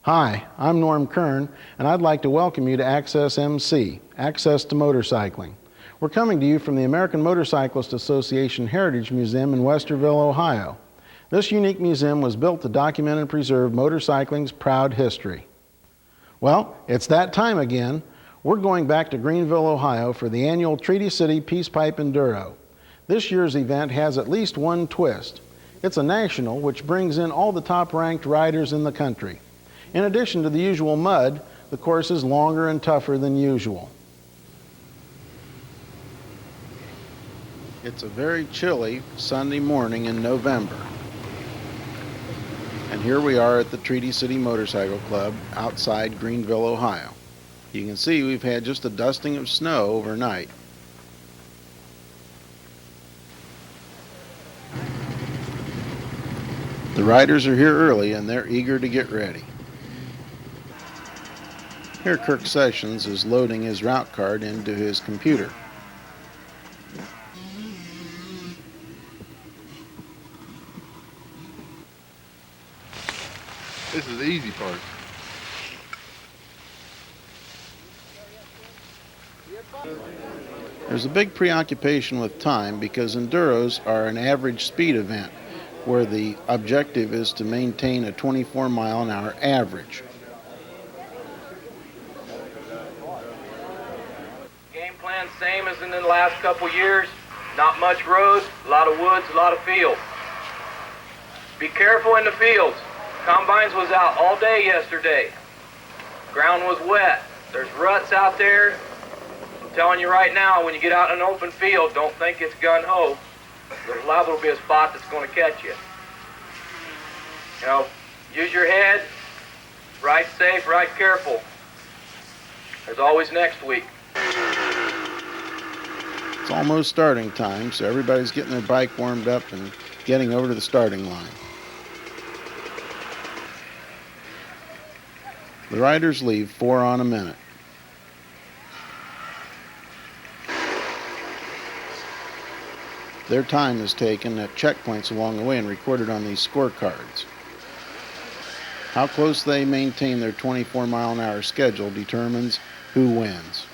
Hi, I'm Norm Kern, and I'd like to welcome you to Access MC, Access to Motorcycling. We're coming to you from the American Motorcyclist Association Heritage Museum in Westerville, Ohio. This unique museum was built to document and preserve motorcycling's proud history. Well, it's that time again. We're going back to Greenville, Ohio for the annual Treaty City Peace Pipe Enduro. This year's event has at least one twist. It's a national, which brings in all the top-ranked riders in the country. In addition to the usual mud, the course is longer and tougher than usual. It's a very chilly Sunday morning in November. And here we are at the Treaty City Motorcycle Club outside Greenville, Ohio. You can see we've had just a dusting of snow overnight. The riders are here early and they're eager to get ready. Here Kirk Sessions is loading his route card into his computer. This is the easy part. There's a big preoccupation with time because enduros are an average speed event where the objective is to maintain a 24-mile-an-hour average. Game plan same as in the last couple years. Not much roads, a lot of woods, a lot of fields. Be careful in the fields. Combines was out all day yesterday. Ground was wet. There's ruts out there. I'm telling you right now, when you get out in an open field, don't think it's gun-ho. There's liable to be a spot that's going to catch you. You know, use your head, ride safe, ride careful. There's always next week. It's almost starting time, so everybody's getting their bike warmed up and getting over to the starting line. The riders leave 4 on a minute. Their time is taken at checkpoints along the way and recorded on these scorecards. How close they maintain their 24-mile-an-hour schedule determines who wins.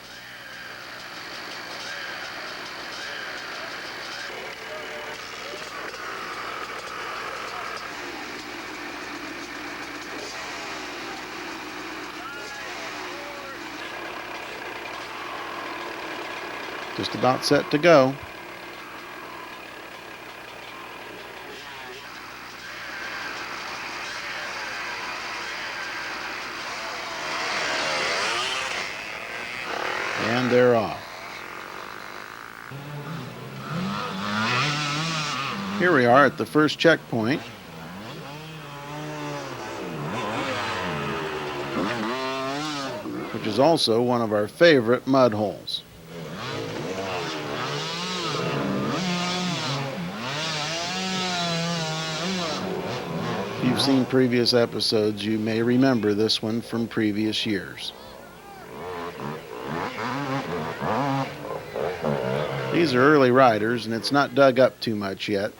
Just about set to go. And they're off. Here we are at the first checkpoint. Which is also one of our favorite mud holes. If you've seen previous episodes, you may remember this one from previous years. These are early riders, and it's not dug up too much yet.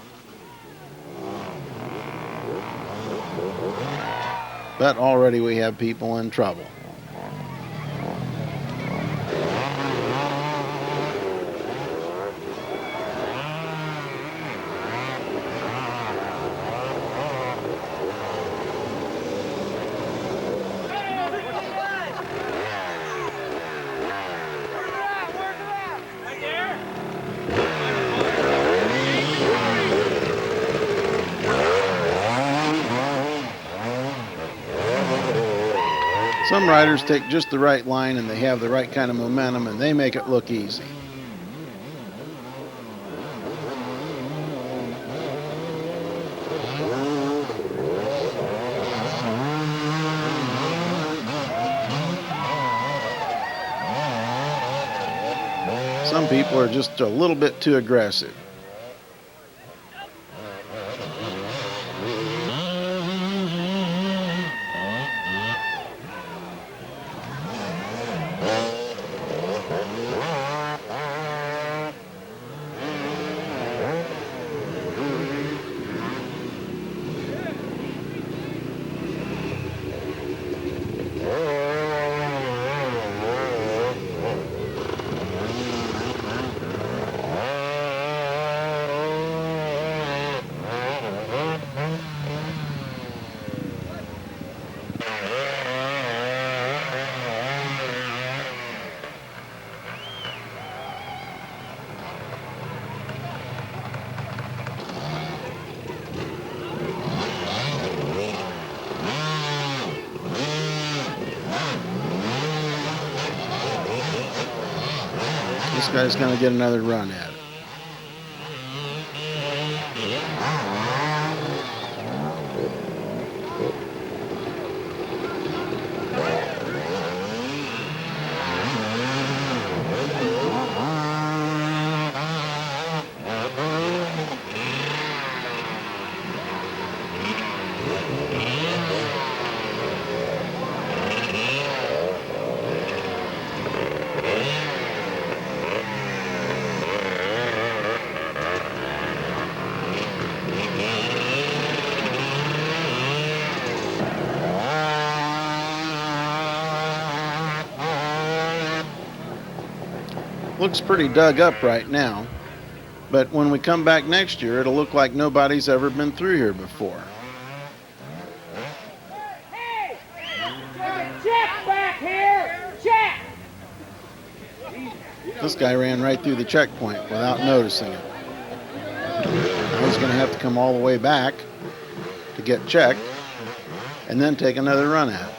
But already we have people in trouble. Some riders take just the right line and they have the right kind of momentum and they make it look easy. Some people are just a little bit too aggressive. This guy's going to get another run at it. Looks pretty dug up right now, but when we come back next year, it'll look like nobody's ever been through here before. Hey! Check back here! Check! This guy ran right through the checkpoint without noticing it. Now he's going to have to come all the way back to get checked and then take another run at it.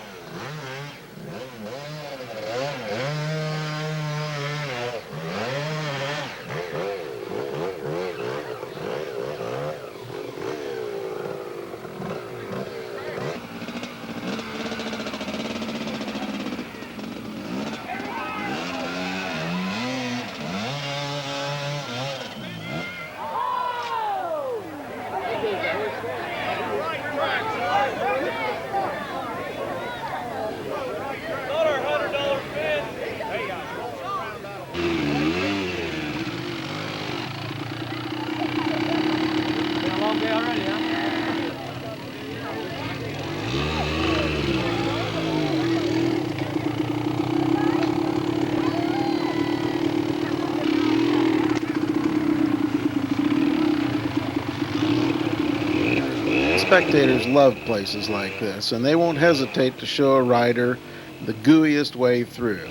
Spectators love places like this, and they won't hesitate to show a rider the gooeyest way through.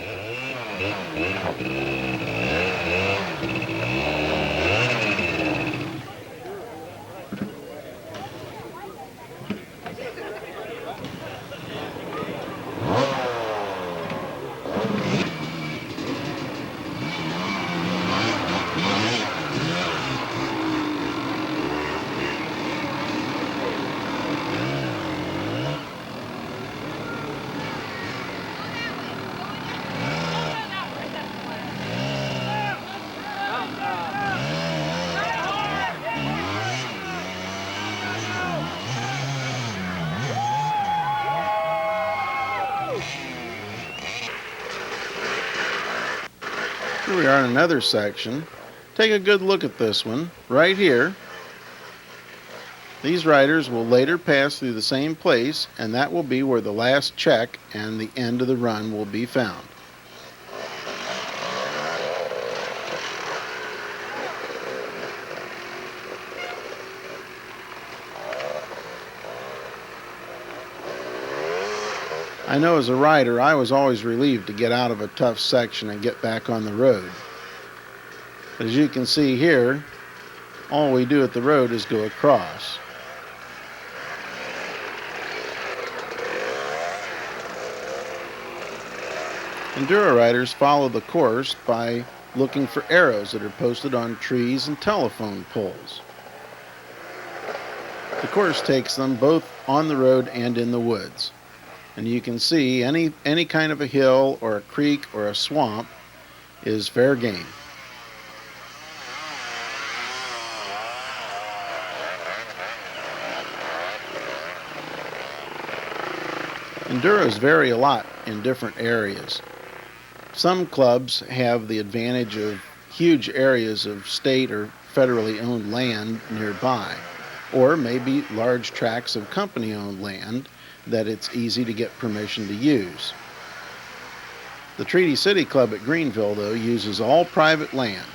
Here we are in another section. Take a good look at this one right here. These riders will later pass through the same place, and that will be where the last check and the end of the run will be found. I know as a rider, I was always relieved to get out of a tough section and get back on the road. But as you can see here, all we do at the road is go across. Enduro riders follow the course by looking for arrows that are posted on trees and telephone poles. The course takes them both on the road and in the woods. And you can see any kind of a hill or a creek or a swamp is fair game. Enduros vary a lot in different areas. Some clubs have the advantage of huge areas of state or federally owned land nearby, or maybe large tracts of company-owned land that it's easy to get permission to use. The Treaty City Club at Greenville, though, uses all private land.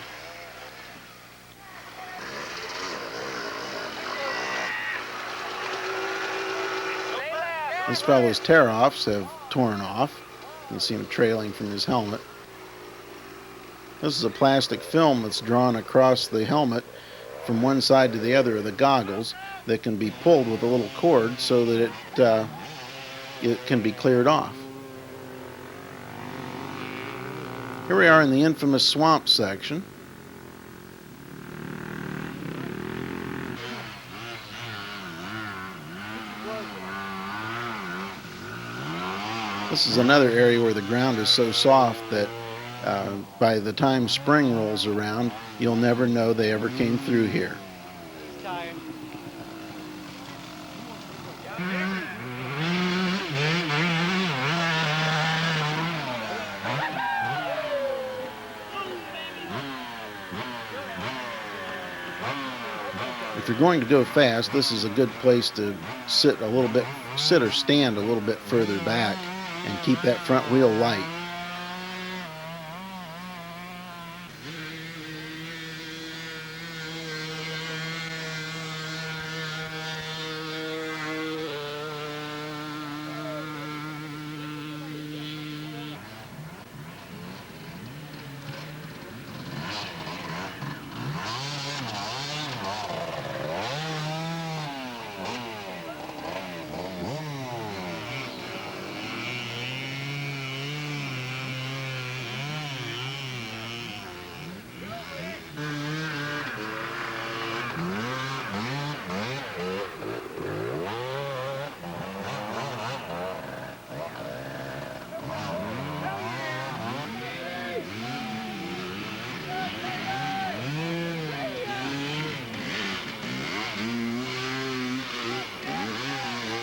This fellow's tear-offs have torn off. You can see him trailing from his helmet. This is a plastic film that's drawn across the helmet from one side to the other of the goggles that can be pulled with a little cord so that it can be cleared off. Here we are in the infamous swamp section. This is another area where the ground is so soft that by the time spring rolls around, you'll never know they ever came through here. If you're going to go fast, this is a good place to sit or stand a little bit further back and keep that front wheel light.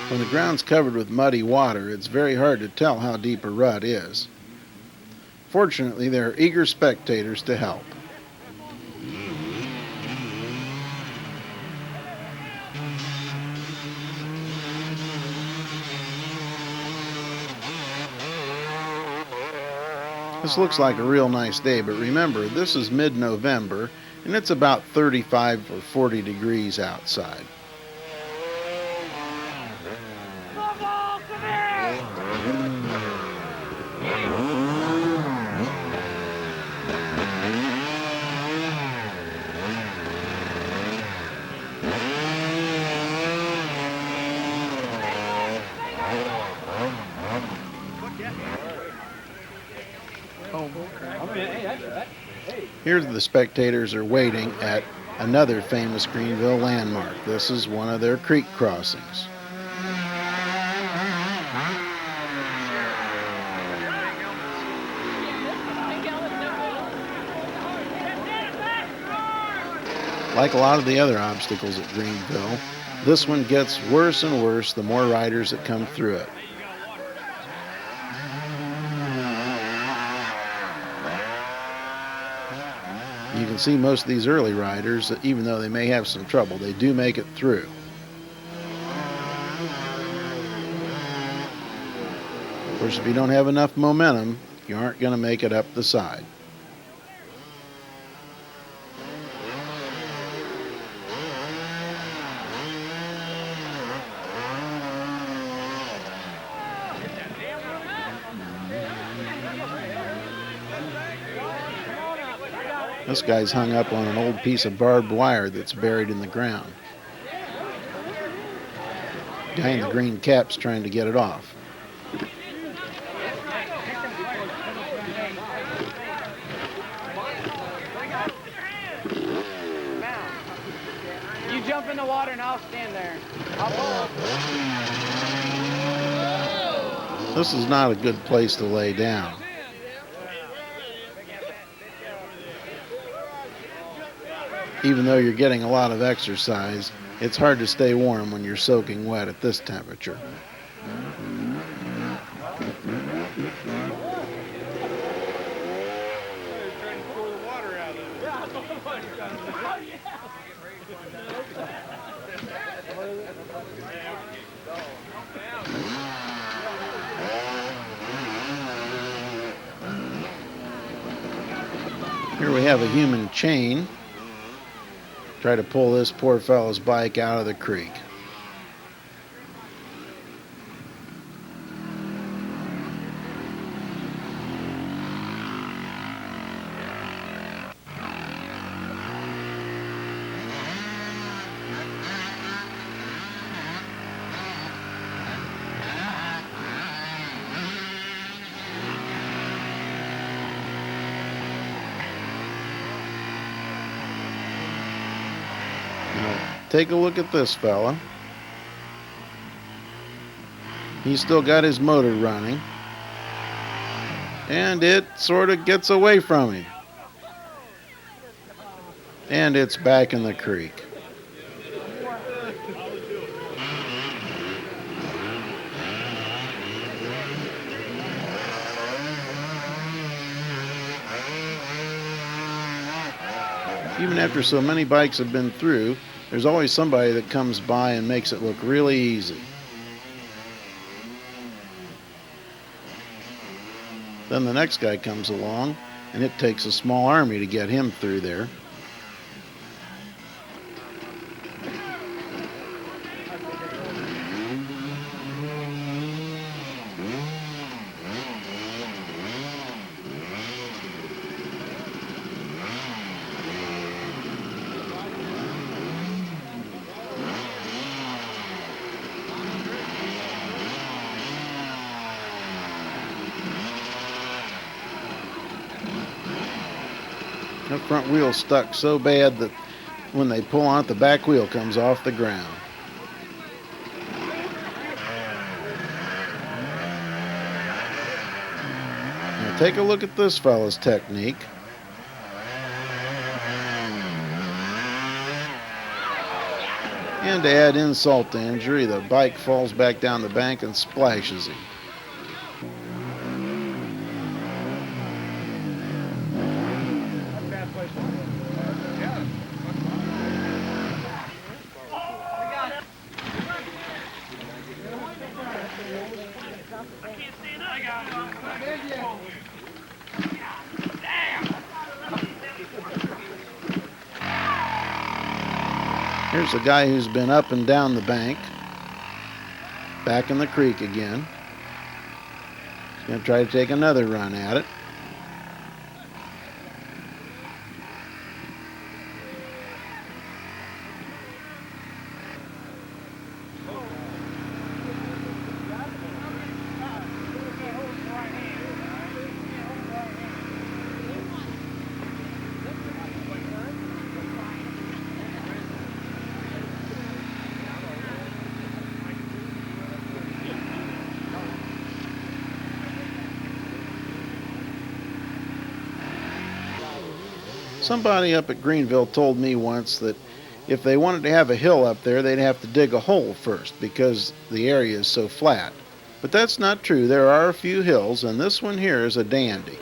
When the ground's covered with muddy water, it's very hard to tell how deep a rut is. Fortunately, there are eager spectators to help. This looks like a real nice day, but remember, this is mid-November, and it's about 35 or 40 degrees outside. Here the spectators are waiting at another famous Greenville landmark. This is one of their creek crossings. Like a lot of the other obstacles at Greenville, this one gets worse and worse the more riders that come through it. You can see most of these early riders, even though they may have some trouble, they do make it through. Of course, if you don't have enough momentum, you aren't going to make it up the side. This guy's hung up on an old piece of barbed wire that's buried in the ground. Guy in the green cap's trying to get it off. You jump in the water and I'll stand there. This is not a good place to lay down. Even though you're getting a lot of exercise, it's hard to stay warm when you're soaking wet at this temperature. Here we have a human chain. Try to pull this poor fellow's bike out of the creek. take a look at this fella. He's still got his motor running. And it sort of gets away from him. And it's back in the creek. Even after so many bikes have been through, there's always somebody that comes by and makes it look really easy. Then the next guy comes along, and it takes a small army to get him through there. The front wheel's stuck so bad that when they pull on it, the back wheel comes off the ground. Now take a look at this fella's technique. And to add insult to injury, the bike falls back down the bank and splashes him. Here's a guy who's been up and down the bank, back in the creek again. He's going to try to take another run at it. Somebody up at Greenville told me once that if they wanted to have a hill up there, they'd have to dig a hole first because the area is so flat. But that's not true. There are a few hills, and this one here is a dandy.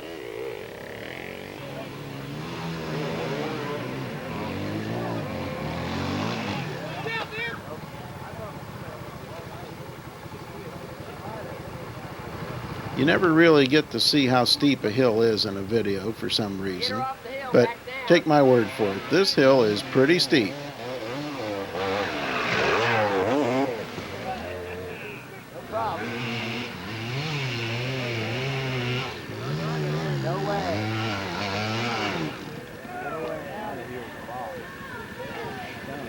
You never really get to see how steep a hill is in a video for some reason, but take my word for it, this hill is pretty steep.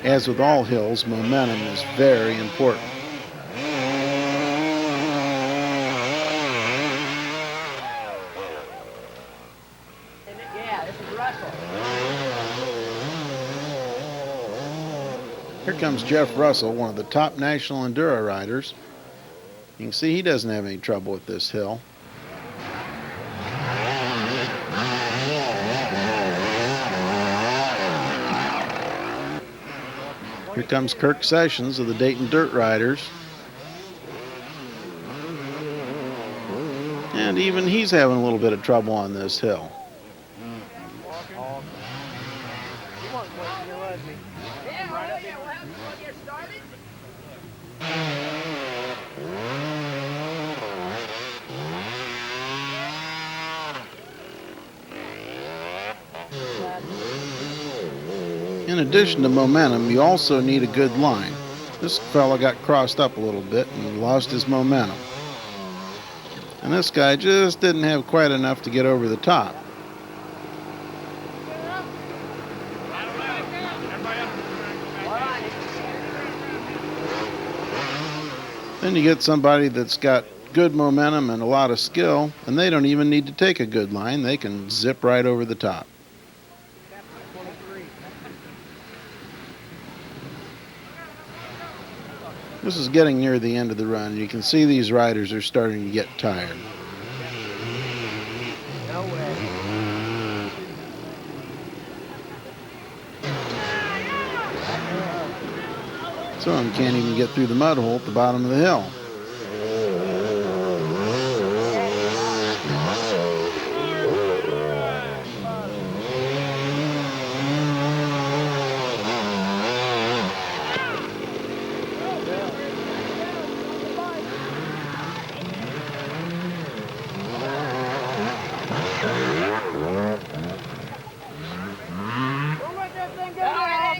As with all hills, momentum is very important. Here comes Jeff Russell, one of the top national Enduro riders. You can see he doesn't have any trouble with this hill. Here comes Kirk Sessions of the Dayton Dirt Riders. And even he's having a little bit of trouble on this hill. In addition to momentum, you also need a good line. This fella got crossed up a little bit and lost his momentum. And this guy just didn't have quite enough to get over the top. Then you get somebody that's got good momentum and a lot of skill, and they don't even need to take a good line. They can zip right over the top. This is getting near the end of the run. You can see these riders are starting to get tired. No way. Some of them can't even get through the mud hole at the bottom of the hill.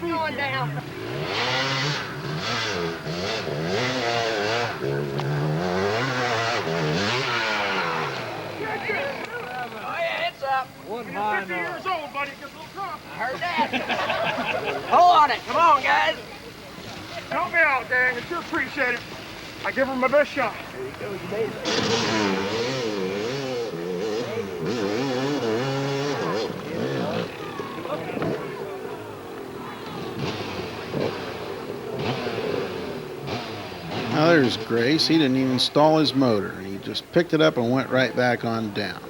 Going down. Oh yeah, it's up. One high 50 years old, buddy. Gets a little tough. I heard that. Hold on it. Come on, guys. Help me out, gang. I sure appreciate it. I give him my best shot. There he goes, baby. Now there's Grace. He didn't even stall his motor. He just picked it up and went right back on down.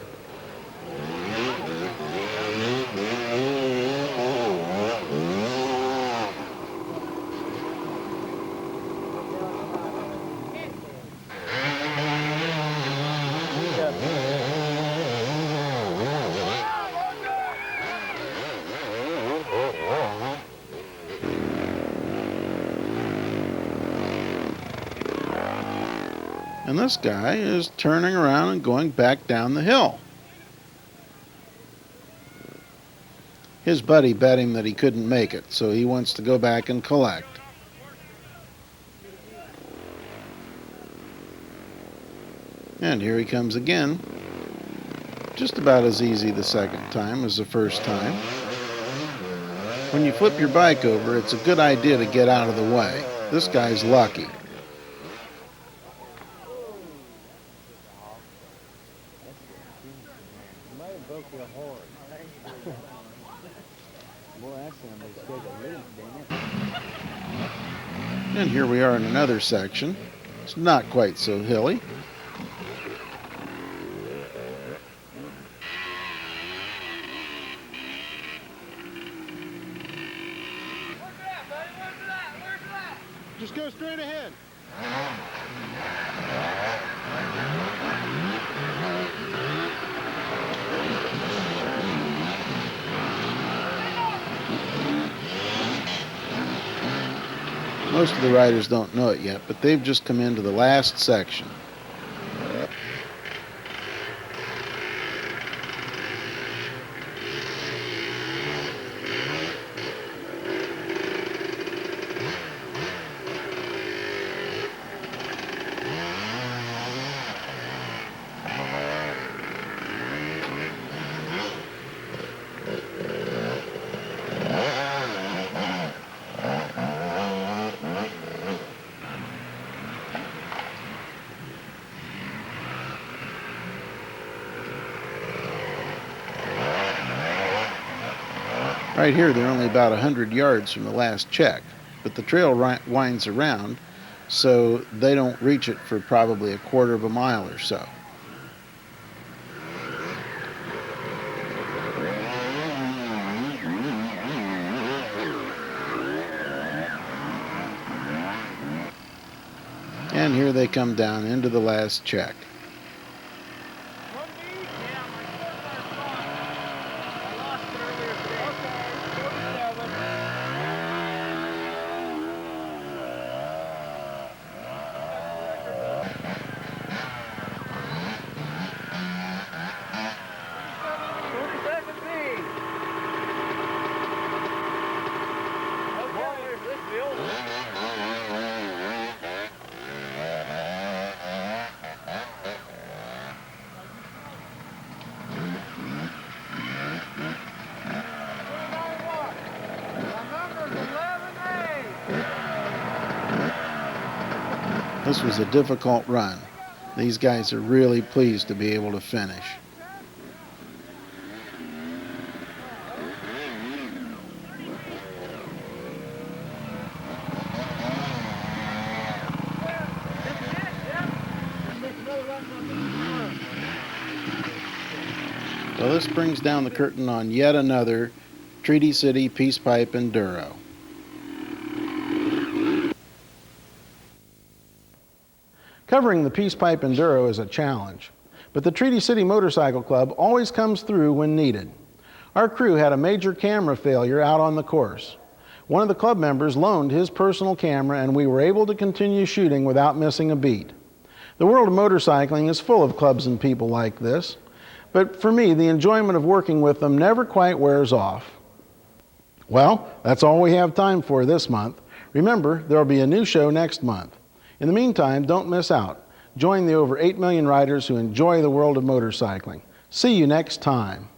And this guy is turning around and going back down the hill. His buddy bet him that he couldn't make it, so he wants to go back and collect. And here he comes again. Just about as easy the second time as the first time. When you flip your bike over, it's a good idea to get out of the way. This guy's lucky. And here we are in another section. It's not quite so hilly. Just go straight ahead. Most of the riders don't know it yet, but they've just come into the last section. Right here, they're only about 100 yards from the last check, but the trail winds around, so they don't reach it for probably a quarter of a mile or so. And here they come down into the last check. This was a difficult run. These guys are really pleased to be able to finish. Well, this brings down the curtain on yet another Treaty City Peace Pipe Enduro. Covering the Peace Pipe Enduro is a challenge, but the Treaty City Motorcycle Club always comes through when needed. Our crew had a major camera failure out on the course. One of the club members loaned his personal camera and we were able to continue shooting without missing a beat. The world of motorcycling is full of clubs and people like this, but for me, the enjoyment of working with them never quite wears off. Well, that's all we have time for this month. Remember, there will be a new show next month. In the meantime, don't miss out. Join the over 8 million riders who enjoy the world of motorcycling. See you next time.